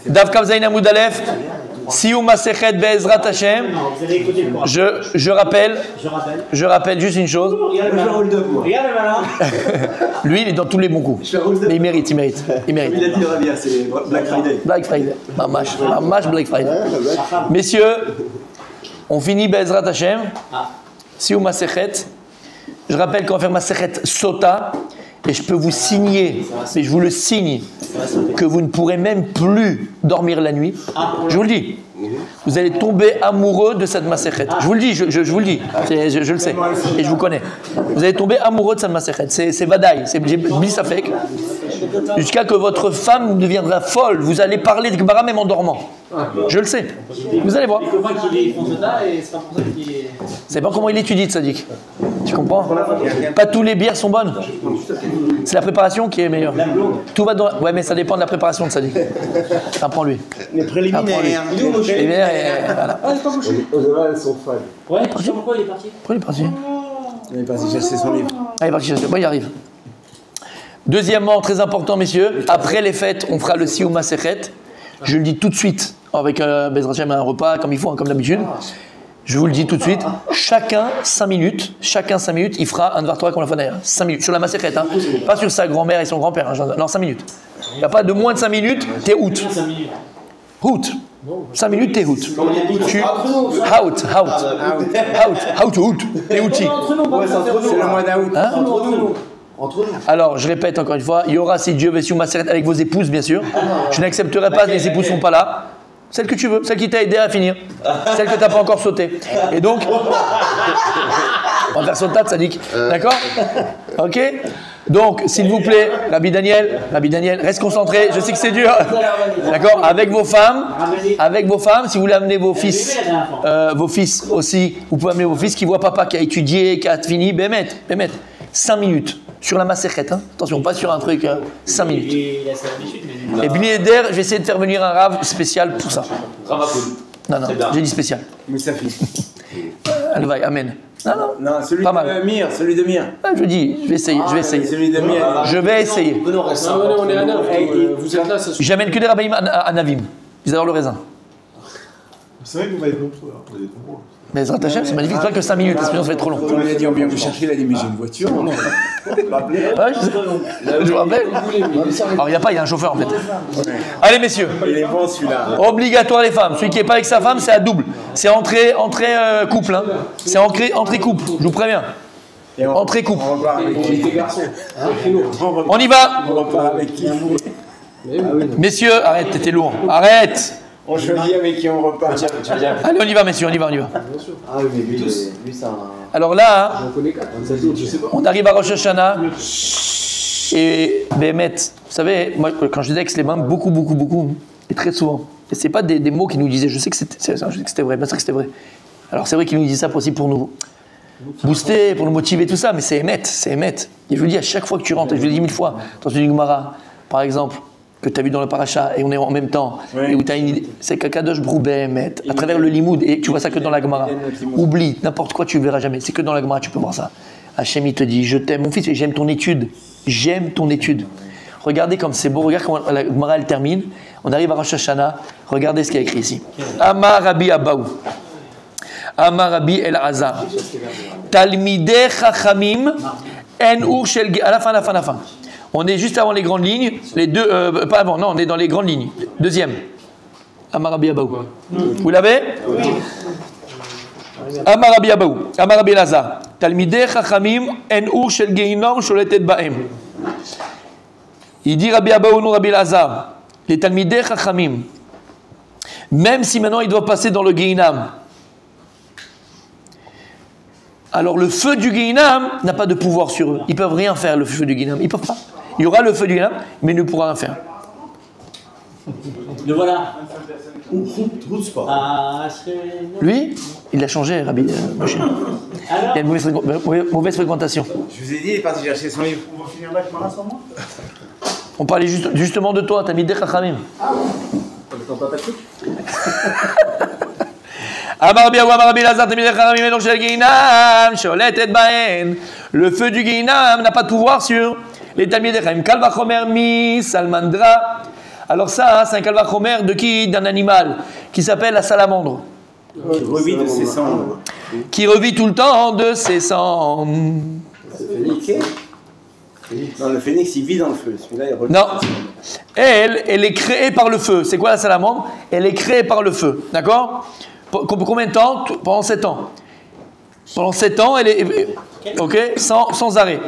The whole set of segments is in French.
Dav Kav Zayin Amud Aleph, Siyum Masechet Be'ezrat Hashem. Je rappelle juste une chose. Lui, il est dans tous les bons coups. Mais il mérite. Il a dit le Rabia, c'est Black Friday. Black Friday. Mamash Black Friday. Messieurs, on finit Be'ezrat Hashem. Siyum Masechet. Je rappelle qu'on va faire Masechet Sota. Et je peux vous signer, mais je vous le signe, que vous ne pourrez même plus dormir la nuit. Je vous le dis. Vous allez tomber amoureux de cette Masechet. Je vous le dis, je vous le dis. Je le sais. Et je vous connais. Vous allez tomber amoureux de cette Masechet. C'est Vadaï, c'est Blissafek. Jusqu'à que votre femme deviendra folle. Vous allez parler de Gemara même en dormant. Je le sais. Vous allez voir. C'est pas comment il étudie, Tzadik. Tu comprends? Pas tous les bières sont bonnes. C'est la préparation qui est meilleure. Tout va dans... Ouais, mais ça dépend de la préparation de Tzadik. Apprends-lui. Les préliminaires. Les bières, voilà. Au-delà, elles sont folles. Ouais, tu sais pourquoi il est parti? Pourquoi il est parti? Il est parti chercher son livre. Ah, il est parti chercher. Bon, il arrive. Deuxièmement, très important, messieurs, après les fêtes, on fera le Siyum Masechet. Je le dis tout de suite, avec Bezrat Hashem, un repas comme il faut, comme d'habitude. Je vous le dis tout de suite, chacun 5 minutes, il fera un Dvar Torah comme la fois dernière. 5 minutes, sur la Masechet, hein. Pas sur sa grand-mère et son grand-père. Hein. Non, 5 minutes. Il n'y a pas de moins de 5 minutes, t'es out. Out. 5 minutes, t'es out. Out. T'es outil. C'est le mois d'août. Alors, je répète encore une fois, il y aura, si Dieu veut, Siyum Masechet avec vos épouses, bien sûr. Je n'accepterai pas, les épouses ne sont pas là. Celle que tu veux, celle qui t'a aidé à finir, celle que tu n'as pas encore sauté. Et donc, on va faire sauter, Tzadik. D'accord? Ok? Donc, s'il vous plaît, Rabbi Daniel, reste concentré. Je sais que c'est dur. D'accord? Avec vos femmes, si vous voulez amener vos fils aussi, vous pouvez amener vos fils qui voient papa qui a étudié, qui a fini. Bémet. 5 minutes. Sur la Masechet, hein. Attention, pas sur un truc, 5 minutes. Et Bnei-Eder, je vais essayer de faire venir un rave spécial pour ça. Non, j'ai dit spécial. Moussafi. Alvaï, amen. Non, celui pas de mal. Mir. Ah, je vais essayer. Celui de Mir. Je vais essayer. On est à Nav. Vous êtes là, ça se... J'amène que des rabbins à Navim. Ils adorent le raisin. C'est vrai que vous m'avez compris. Vous avez compris. Mais Bezrat Hashem, c'est magnifique. C'est pas que 5 minutes, sinon ça va être trop long. Comme il a dit, on vient vous chercher, il a dit, mais j'ai une voiture. Non. Ouais, je vous rappelle. Alors, il y a un chauffeur en fait. Allez, messieurs. Il est bon celui-là. Obligatoire les femmes. Celui qui n'est pas avec sa femme, c'est à double. C'est entrée couple. Hein. C'est entrée couple, je vous préviens. Entrée couple. On repart avec qui? On y va. On repart avec qui? Messieurs, arrête, t'étais lourd. Arrête. On choisit avec qui on repart. Allez, on y va, messieurs, on y va. Ah oui, mais lui c'est un. Alors là, hein, J'en connais 4. Je sais pas. on arrive à Rosh Hashanah. Et Bémet, vous savez, moi, quand je disais avec les mains, beaucoup, et très souvent. Et c'est pas des mots qu'ils nous disaient. Je sais que c'était vrai, bien sûr que c'était vrai. Alors c'est vrai qu'ils nous disaient ça aussi pour nous booster, pour nous motiver, tout ça, mais c'est émet. Et je vous dis à chaque fois que tu rentres, et je vous le dis 1000 fois, dans une Gemara, par exemple, que tu as vu dans le paracha, et on est en même temps, et où tu as une idée, c'est qu'Akadosh Brou Bémet, à travers le limoud, et tu vois ça que dans la Gemara. Oublie, n'importe quoi, tu ne verras jamais. C'est que dans la Gemara, tu peux voir ça. Hachem, il te dit, je t'aime, mon fils, et j'aime ton étude. Regardez comme c'est beau, regarde comment la Gemara elle termine. On arrive à Rosh Hashanah, regardez ce qu'il y a écrit ici. Amar Rabbi Abaou. Amar Rabbi El-Azar. Talmidei Chachamim en ur shel... À la fin. On est juste avant les grandes lignes. Les deux... pas avant, non, on est dans les grandes lignes. Deuxième. Amar Rabbi Abaou. Vous l'avez? Amar Rabbi Abaou. Amar Rabbi El-Azar. Talmidei Chachamim en ur shel geinom sholetet baem. Il dit Rabbi Abaou, non Rabbi El-Azar. Les Talmidei Chachamim. Même si maintenant ils doivent passer dans le Geinam. Alors le feu du Geinam n'a pas de pouvoir sur eux. Ils ne peuvent rien faire, le feu du Geinam. Ils ne peuvent pas. Il y aura le feu du Geinam, mais il ne pourra rien faire. Le voilà. Lui, il a changé, Rabbi Moshe. Il y a une mauvaise fréquentation. Je vous ai dit, il est parti chercher son livre. On va finir là avec Mara sans moi. On parlait justement de toi, Talmidei Chachamim. T'entends pas de truc? Amar Rabbi Abaou, Amar Rabbi El-Azar, Talmidei Chachamim en ur shel geinam sholetet baen. Le feu du Geinam n'a pas de pouvoir sur les Talmidei Chachamim. Kal vachomer mi salmandra Alors ça, hein, c'est un calvachomer de qui? D'un animal qui s'appelle la salamandre. Qui revit de ses cendres. Qui revit tout le temps de ses cendres. Non, le phénix, il vit dans le feu. Celui-là, il revit. Non. Elle est créée par le feu. C'est quoi la salamandre? Elle est créée par le feu. D'accord? Combien de temps? Pendant 7 ans. Pendant 7 ans, elle est... Ok? Sans arrêt.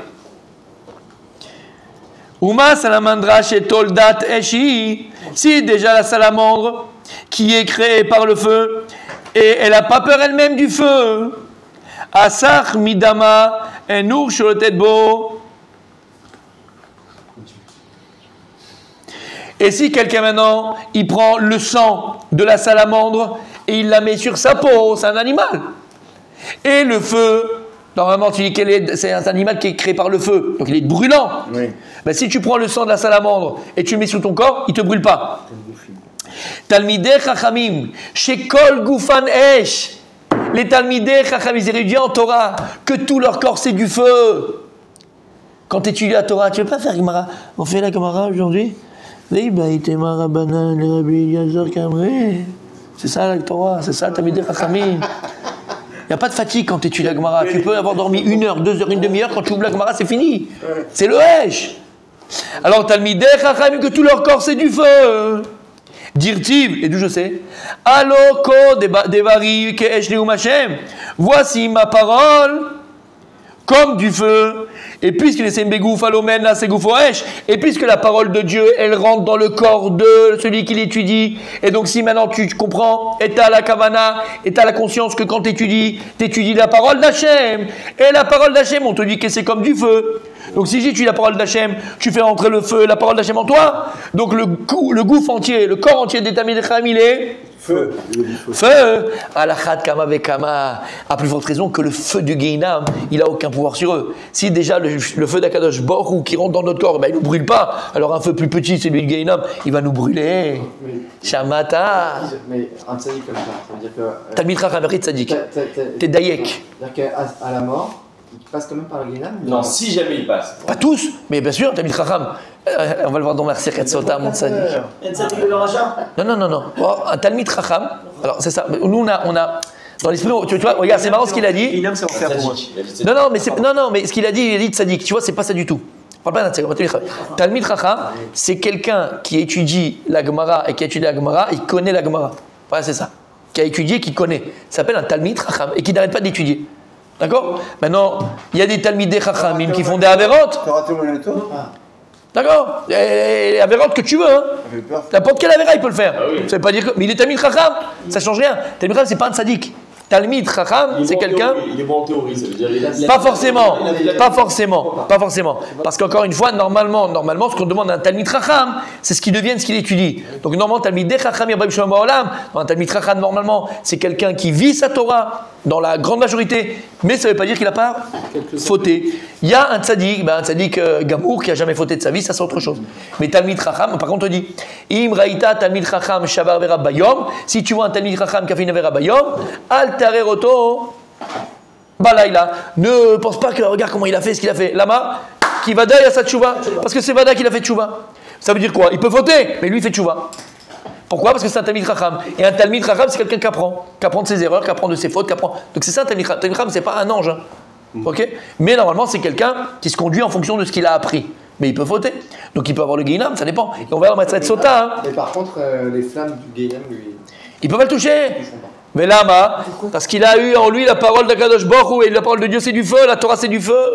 Uma salamandra chez Toldat Eshi. Si déjà la salamandre qui est créée par le feu et elle n'a pas peur elle-même du feu. Asach midama un ours sur le tête beau. Et si quelqu'un maintenant il prend le sang de la salamandre et il la met sur sa peau, c'est un animal. Et le feu, normalement tu dis c'est un animal qui est créé par le feu, donc il est brûlant. Oui. Ben, si tu prends le sang de la salamandre et tu le mets sous ton corps, il ne te brûle pas. Talmidei Chachamim, Shekol Gufan Esh. Les Talmidei Chachamim, ils érudient en Torah, que tout leur corps c'est du feu. Quand tu étudies la Torah, tu ne veux pas faire Gemara? On fait la Gemara aujourd'hui? Oui, ben, Itema Rabbanan, le Rabbi Yazor Kamre. C'est ça la Torah, c'est ça Talmidei Chachamim. Il n'y a pas de fatigue quand tu étudies la Gemara. Tu peux avoir dormi 1 heure, 2 heures, une demi-heure. Quand tu ouvres la Gemara, c'est fini. C'est le Hesh. Alors, Talmidei Chachamim, que tout leur corps, c'est du feu. Dirtiv, et d'où je sais. Aloko devari ke Esh leum Hashem. Voici ma parole comme du feu. Et puisque les Sembegouf alomen la Segoufoesh, et puisque la parole de Dieu, elle rentre dans le corps de celui qui l'étudie, et donc si maintenant tu comprends, et t'as la kavana, et t'as la conscience que quand t'étudies la parole d'Hachem, et la parole d'Hachem, on te dit que c'est comme du feu. Donc si j'étudie la parole d'Hachem, tu fais entrer le feu, la parole d'Hachem en toi, donc le gouffre entier, le corps entier des Talmidei Chachamim, il est Feu. feu. Alachat kama vekama. À plus forte raison que le feu du Gehinam, il n'a aucun pouvoir sur eux. Si déjà le feu d'Akadosh Baruch Hu qui rentre dans notre corps, ben, il ne nous brûle pas. Alors un feu plus petit, celui du Gehinam, il va nous brûler. Shamata. Mais un tzaddik comme ça veut dire que. Talmid Chacham, Rit Tzadik. T'es Dayek. C'est-à-dire qu'à la mort, il passe quand même par le Gehinam? Non, si jamais il passe. Pas tous, mais bien sûr, Talmid Chacham. On va le voir dans Merced Sota, mon Tzadik. Non. Oh, un Talmid Chacham, alors c'est ça. Nous, on a dans l'esprit, tu vois, regarde, c'est marrant ce qu'il a dit. Il aime ça faire pour moi. Non, mais ce qu'il a dit, il a dit Tzadik. Tu vois, c'est pas ça du tout. On parle pas d'un Tzadik. Talmid Chacham, c'est quelqu'un qui étudie la Gemara et qui a étudié la Gemara, il connaît la Gemara. Voilà, c'est ça. Qui a étudié, qui connaît. Ça s'appelle un Talmid Chacham et qui n'arrête pas d'étudier. D'accord? Maintenant, il y a des Talmidei Chachamim qui font des avérantes. T'as raté mon auto? D'accord? Les avérantes que tu veux, hein. N'importe quel avéra, il peut le faire. Ça veut pas dire que. Mais il est Talmid Chacham, ça change rien. Talmid Chacham, c'est pas un tzaddik. Talmid Chacham, c'est quelqu'un. Il est bon en théorie, ça veut dire. Pas forcément. Parce qu'encore une fois, normalement, ce qu'on demande à un Talmid Chacham, c'est ce qu'il devienne, ce qu'il étudie. Donc normalement, Talmidei Chacham, Yabrim Shalom Olam, un Talmid Chacham, normalement, c'est quelqu'un qui vit sa Torah dans la grande majorité, mais ça ne veut pas dire qu'il n'a pas fauté. Il y a un tzaddik, gamour, qui n'a jamais fauté de sa vie, ça c'est autre chose. Mais Talmid Chacham, par contre, on dit Im Raïta Talmid Chacham Shabar Vera Bayom, si tu vois un Talmid Chacham qui a fait une Vera Bayom, Al Tareroto Balaïla. Ne pense pas que, regarde comment il a fait ce qu'il a fait. Lama, qui va d'ailleurs à sa tchouva, parce que c'est Vada qui l'a fait tchouva. Ça veut dire quoi? Il peut fauter, mais lui il fait tchouva. Pourquoi? Parce que c'est un Talmid Chacham. Et un Talmid Chacham, c'est quelqu'un qui apprend de ses erreurs, qui apprend de ses fautes, qui apprend. Donc c'est ça un Talmid Chacham. Talmid Chacham, c'est pas un ange. Hein. Ok? Mais normalement, c'est quelqu'un qui se conduit en fonction de ce qu'il a appris. Mais il peut fauter. Donc il peut avoir le Gehinam, ça dépend. Et on verra dans Matzret Sota. Hein. Mais par contre, les flammes du Gehinam, lui. Il peut pas le toucher. Mais Lama, parce qu'il a eu en lui la parole d'Akadosh Baruch Hu, et la parole de Dieu c'est du feu, la Torah c'est du feu.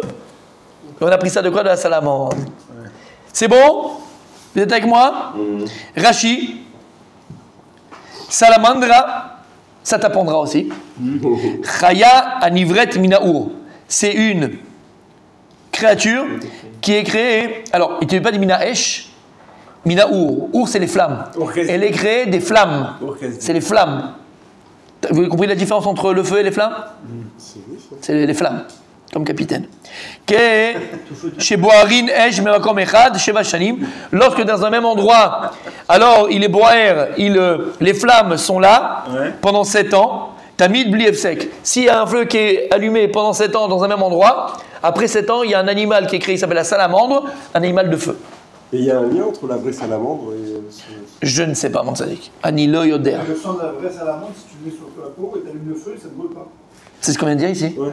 Et on a pris ça de quoi? De la salamandre. C'est bon? Vous êtes avec moi? Rashi. Salamandra, ça t'apprendra aussi. Chaya anivret minaour. C'est une créature qui est créée. Alors, il ne te dit pas des minaesh, minaour. Our, c'est les flammes. Elle est créée des flammes. C'est les flammes. Vous avez compris la différence entre le feu et les flammes? C'est les flammes, comme capitaine. Chez Boarin, Esh, Merakom Echad, Sheva Shanim, lorsque dans un même endroit, alors il est Boaer, les flammes sont là pendant 7 ans, Tamid Bli Efsek. S'il y a un feu qui est allumé pendant 7 ans dans un même endroit, après 7 ans, il y a un animal qui est créé, il s'appelle la salamandre, un animal de feu. Et il y a un lien entre la vraie salamandre et... Je ne sais pas, mon Tzadik. Anilo Yoder. Le sang de la vraie salamandre, si tu le mets sur la peau et tu allumes le feu, ça ne brûle pas. C'est ce qu'on vient de dire ici? Ouais.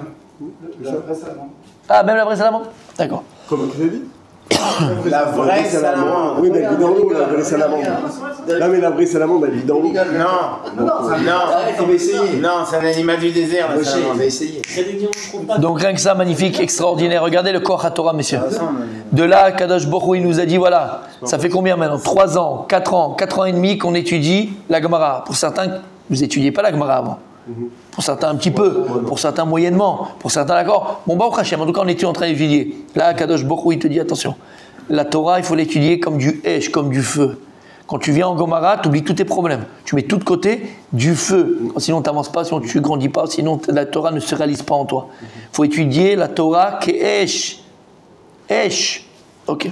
La vraie salamandre. Ah, même la vraie salamandre? D'accord. Comme tu l'as dit? La vraie salamandre. Oui, mais elle vit dans l'eau, la vraie salamandre. Là, mais la vraie salamandre, elle vit dans l'eau. Non, c'est un animal du désert, la salamandre. Donc rien que ça, magnifique, extraordinaire. Regardez le Koach HaTorah, messieurs. De là, Kadosh Baruch Hu, il nous a dit, voilà, ça fait combien maintenant? 3 ans, 4 ans, 4 ans et demi qu'on étudie la Gemara. Pour certains, vous n'étudiez pas la Gemara avant. Pour certains un petit peu, pour certains moyennement, pour certains d'accord. Bon, Baruch Hashem, en tout cas on était en train d'étudier. Là, Kadosh Baruch Hu, il te dit attention, la Torah, il faut l'étudier comme du Esh, comme du feu. Quand tu viens en Gomara, tu oublies tous tes problèmes. Tu mets tout de côté du feu. Sinon, tu n'avances pas, sinon tu ne grandis pas, sinon la Torah ne se réalise pas en toi. Il faut étudier la Torah qui est Esh. Esh. Ok.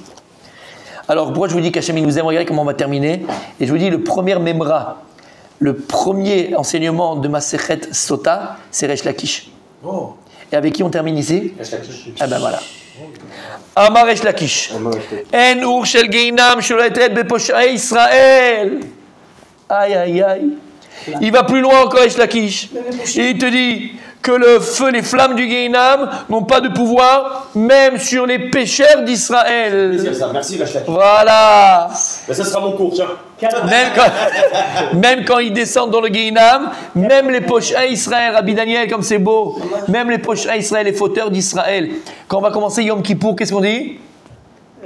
Alors, pourquoi je vous dis qu'Hachem, il nous aime? Regardez comment on va terminer. Et je vous dis, le premier Memra, le premier enseignement de Masechet Sota, c'est Resh Lakish. Oh. Et avec qui on termine ici? Resh Lakish. Ah ben voilà. Amar Resh Lakish. En ur shel geinam shelo yetret beposhaei Israël. Aïe aïe aïe. Il va plus loin encore Resh Lakish. Et il te dit que le feu, les flammes du Geinam n'ont pas de pouvoir, même sur les pécheurs d'Israël. Merci Resh Lakish. Voilà. Ben, ça sera mon cours, tiens. Même quand ils descendent dans le Geinam, même les pochés Israël, Rabbi Daniel, comme c'est beau, même les pochés Israël, les fauteurs d'Israël, quand on va commencer Yom Kippour, qu'est-ce qu'on dit?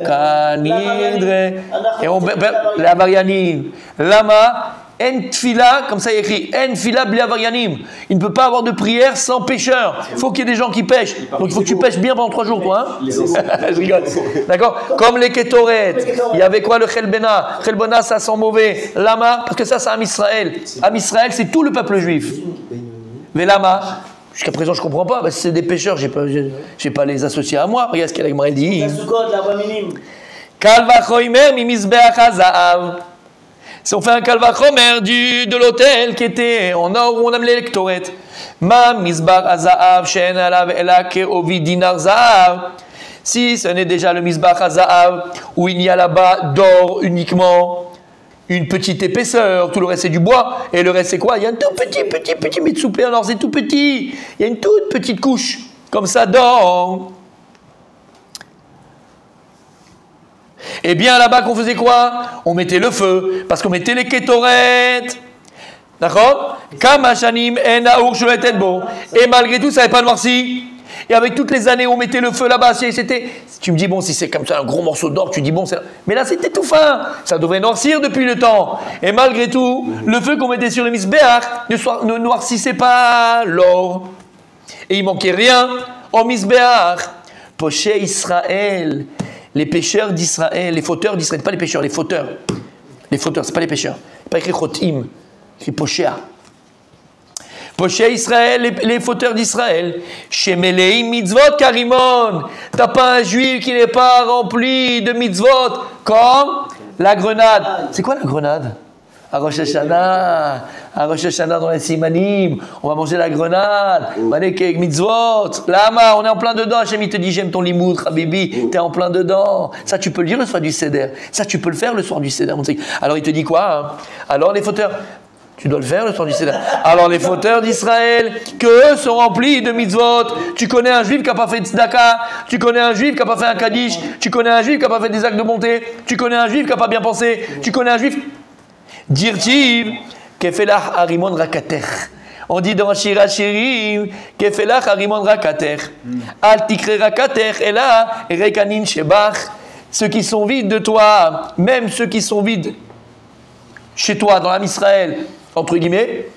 Kanidre. Et on la varianim. Lama. En tfila, comme ça il y a écrit, en tfila bli avarianim. Il ne peut pas avoir de prière sans pécheur. Il faut qu'il y ait des gens qui pêchent. Donc il faut que tu pêches bien pendant 3 jours, toi. Hein. Je rigole. D'accord? Comme les Ketoret. Il y avait quoi le Chelbena? Chelbena, ça sent mauvais. Lama, parce que ça, c'est Am Israël. Am Israël, c'est tout le peuple juif. Mais Lama, jusqu'à présent, je ne comprends pas. Parce que c'est des pécheurs, je n'ai pas les associer à moi. Regarde ce qu'elle a dit. Kalva choimer mi mizbeach hazaav. Si on fait un kalvachomer de l'hôtel qui était en or où on amenait les lectoret. Ma misbar azaav shen alav ela ke ovi dinar zaav. Si ce n'est déjà le misbar azaav où il y a là-bas d'or uniquement une petite épaisseur, tout le reste c'est du bois, et le reste c'est quoi? Il y a un tout petit mitsoupé, alors c'est tout petit. Il y a une toute petite couche comme ça d'or. Eh bien là-bas qu'on faisait quoi? On mettait le feu, parce qu'on mettait les kétoret. D'accord? Kamashanim en aour shelo bo. Et malgré tout, ça n'avait pas noirci. Et avec toutes les années, on mettait le feu là-bas. Tu me dis, bon, si c'est comme ça, un gros morceau d'or, tu dis, bon, mais là, c'était tout fin. Ça devrait noircir depuis le temps. Et malgré tout, le feu qu'on mettait sur le misbéach ne noircissait pas l'or. Et il manquait rien au misbéach. Poché Israël. Les pécheurs d'Israël, les fauteurs d'Israël, pas les pécheurs, les fauteurs. Les fauteurs, c'est pas les pécheurs. C'est pas écrit Chotim, c'est écrit Poshéa. Poché Israël, les fauteurs d'Israël. Chez Melei mitzvot karimon. T'as pas un juif qui n'est pas rempli de mitzvot, comme la grenade. C'est quoi la grenade? À Rosh Hashanah, dans les Simanim, on va manger la grenade, Malekek, mitzvot, Lama, on est en plein dedans, Hachem il te dit j'aime ton limoud, Habibi, t'es en plein dedans. Ça tu peux le dire le soir du Seder, ça tu peux le faire le soir du Seder. Alors il te dit quoi hein? Alors les fauteurs, tu dois le faire le soir du Seder. Alors les fauteurs d'Israël, qu'eux sont remplis de mitzvot. Tu connais un juif qui n'a pas fait de tzedaka, tu connais un juif qui n'a pas fait un kaddish, tu connais un juif qui n'a pas fait des actes de bonté, tu connais un juif qui n'a pas bien pensé, tu connais un juif... Dirtiv, kefelach harimon rakater. On dit dans Shira Shirim, kefelach harimon rakater. Al tikre rakater, et là, rekanin shebach. Ceux qui sont vides de toi, même ceux qui sont vides chez toi, dans l'âme Israël, entre guillemets,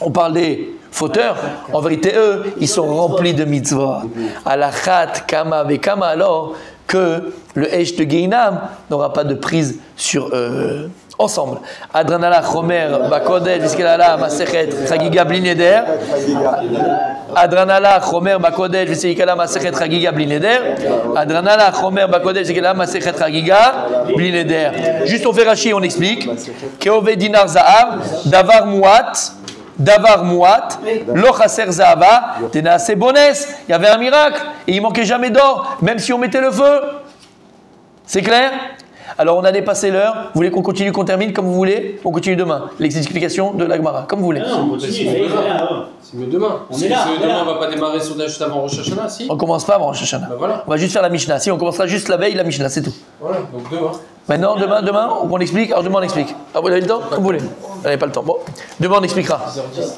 on parle des fauteurs. En vérité, eux, ils sont remplis de mitzvot. Alachat kama vekama, alors que le Esh de Geinam n'aura pas de prise sur eux. Ensemble. Adranala Chomer Bakodesh Viskelala Masechet Chagiga Blineder. Adranala Chomer Bakodesh Viskelala Masechet Chagiga Blineder. Adranala Chomer Bakodesh Viskelala Masechet Chagiga Blineder. Juste on fait Rashi, on explique. Keove Dinar Zaav Davar Muat Lo Chaser Zaava Tenaase Bones. Il y avait un miracle et il manquait jamais d'or, même si on mettait le feu. C'est clair? Alors on a dépassé l'heure. Vous voulez qu'on continue, qu'on termine comme vous voulez? On continue demain. L'explication de la Gemara, comme vous voulez. C'est mieux demain. On est là. Demain, on va pas démarrer sur juste avant Rosh Hashanah, si. On commence pas avant Rosh Hashanah. Bah voilà. On va juste faire la Mishnah. Si, on commencera juste la veille, la Mishnah, c'est tout. Voilà, donc demain. Maintenant, demain, on explique. Alors demain, on explique. Ah, vous avez le temps? Comme vous voulez. Vous n'avez pas le temps. Bon, demain, on expliquera. 10h10.